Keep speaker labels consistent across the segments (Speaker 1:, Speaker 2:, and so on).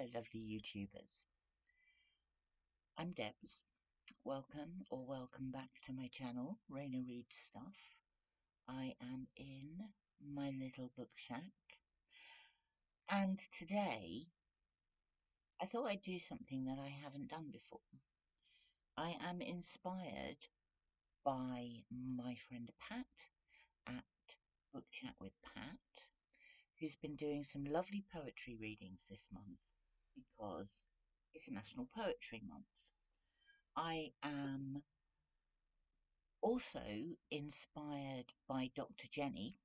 Speaker 1: Hello, lovely YouTubers. I'm Debs. Welcome back to my channel, Raina Reads Stuff. I am in my little book shack, and today I thought I'd do something that I haven't done before. I am inspired by my friend Pat at Book Chat with Pat, who's been doing some lovely poetry readings this month because it's National Poetry Month. I am also inspired by Dr Jennie,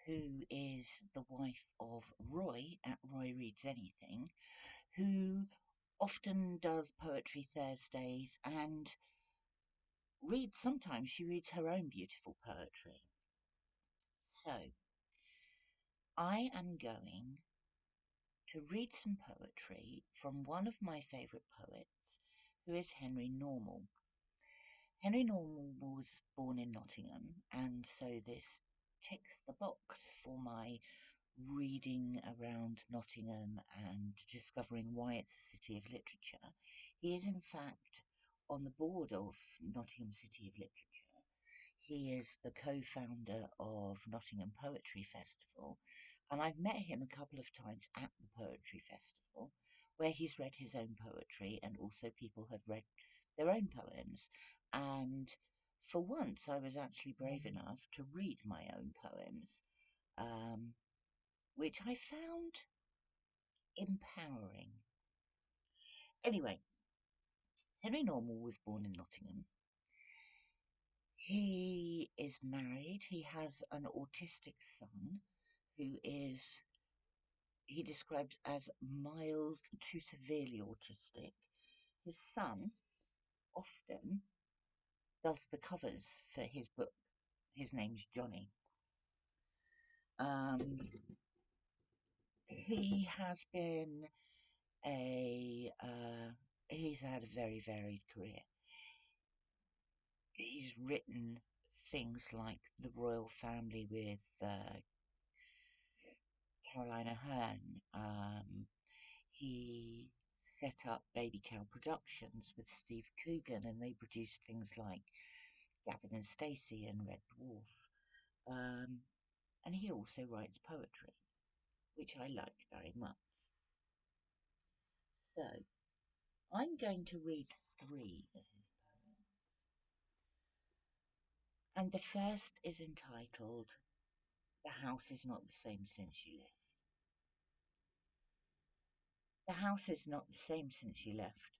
Speaker 1: who is the wife of Roy at Roy Reads Anything, who often does Poetry Thursdays and sometimes she reads her own beautiful poetry. So I am going to read some poetry from one of my favourite poets, who is Henry Normal. Henry Normal was born in Nottingham, and so this ticks the box for my reading around Nottingham and discovering why it's a city of literature. He is, in fact, on the board of Nottingham City of Literature. He is the co-founder of Nottingham Poetry Festival, and I've met him a couple of times at the Poetry Festival, where he's read his own poetry and also people have read their own poems. And for once, I was actually brave enough to read my own poems, which I found empowering. Anyway, Henry Normal was born in Nottingham. He is married. He has an autistic son who he describes as mild to severely autistic. His son often does the covers for his book. His name's Johnny. He has been he's had a very varied career. He's written things like The Royal Family with Caroline Aherne. He set up Baby Cow Productions with Steve Coogan, and they produced things like Gavin and Stacey and Red Dwarf. And he also writes poetry, which I like very much. So, I'm going to read 3 of his poems. And the first is entitled, "The House is Not the Same Since You Left." The house is not the same since you left.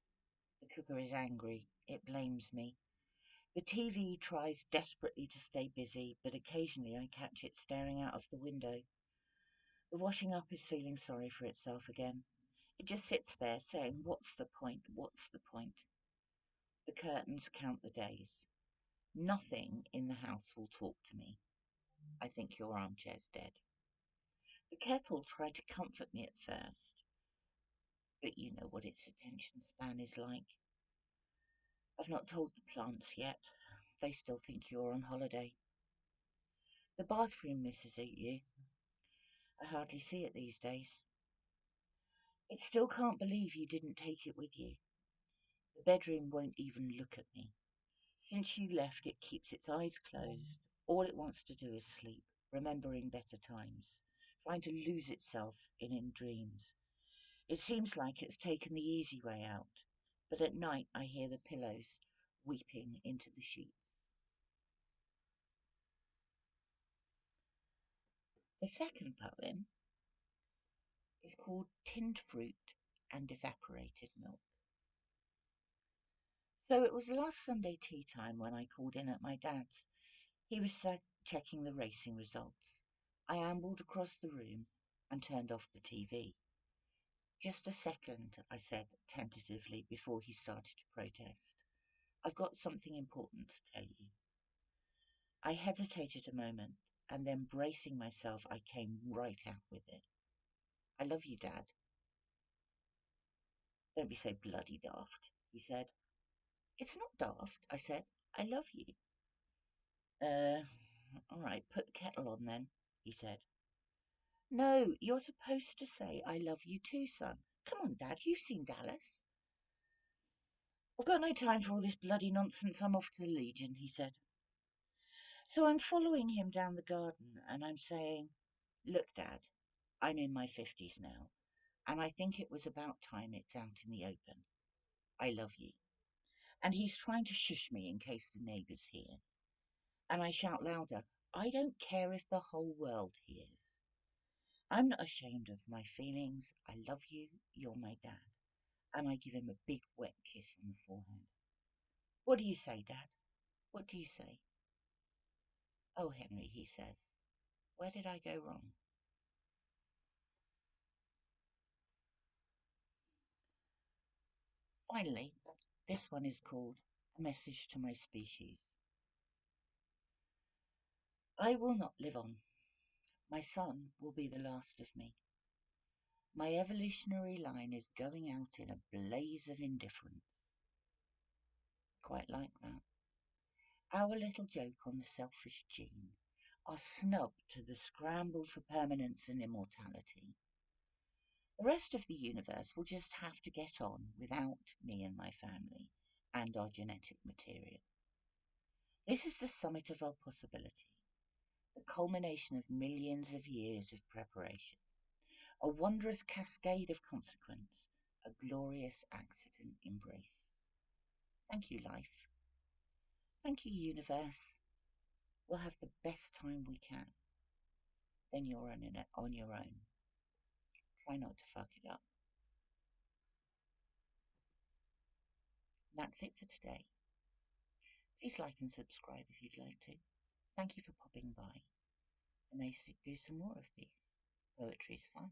Speaker 1: The cooker is angry. It blames me. The TV tries desperately to stay busy, but occasionally I catch it staring out of the window. The washing up is feeling sorry for itself again. It just sits there saying, "What's the point? What's the point?" The curtains count the days. Nothing in the house will talk to me. I think your armchair's dead. The kettle tried to comfort me at first, but you know what its attention span is like. I've not told the plants yet. They still think you're on holiday. The bathroom misses at you. I hardly see it these days. It still can't believe you didn't take it with you. The bedroom won't even look at me. Since you left, it keeps its eyes closed. All it wants to do is sleep, remembering better times, trying to lose itself in dreams. It seems like it's taken the easy way out, but at night I hear the pillows weeping into the sheets. The second poem is called "Tinned Fruit and Evaporated Milk." So it was last Sunday tea time when I called in at my dad's. He was checking the racing results. I ambled across the room and turned off the TV. "Just a second," I said tentatively before he started to protest. "I've got something important to tell you." I hesitated a moment, and then bracing myself, I came right out with it. "I love you, Dad." "Don't be so bloody daft," he said. "It's not daft," I said. "I love you." All right, put the kettle on then," he said. "No, you're supposed to say 'I love you too, son.' Come on, Dad, you've seen Dallas. I've got no time for all this bloody nonsense. I'm off to the Legion, he said. So I'm following him down the garden and I'm saying, look, Dad, I'm in my 50s now, and I think it was about time it's out in the open. I love you. And he's trying to shush me in case the neighbours hear. And I shout louder, I don't care if the whole world hears. I'm not ashamed of my feelings. I love you. You're my dad. And I give him a big wet kiss on the forehead. What do you say, Dad? What do you say? Oh, Henry, he says, where did I go wrong? Finally, this one is called A Message to My Species. I will not live on. My son will be the last of me. My evolutionary line is going out in a blaze of indifference. Quite like that. Our little joke on the selfish gene, our snub to the scramble for permanence and immortality. The rest of the universe will just have to get on without me and my family and our genetic material. This is the summit of our possibility, the culmination of millions of years of preparation, a wondrous cascade of consequence, a glorious accident embraced. Thank you, life. Thank you, universe. We'll have the best time we can. Then you're on your own. Try not to fuck it up. That's it for today. Please like and subscribe if you'd like to. Thank you for popping by. I may do some more of these. Poetry's fun.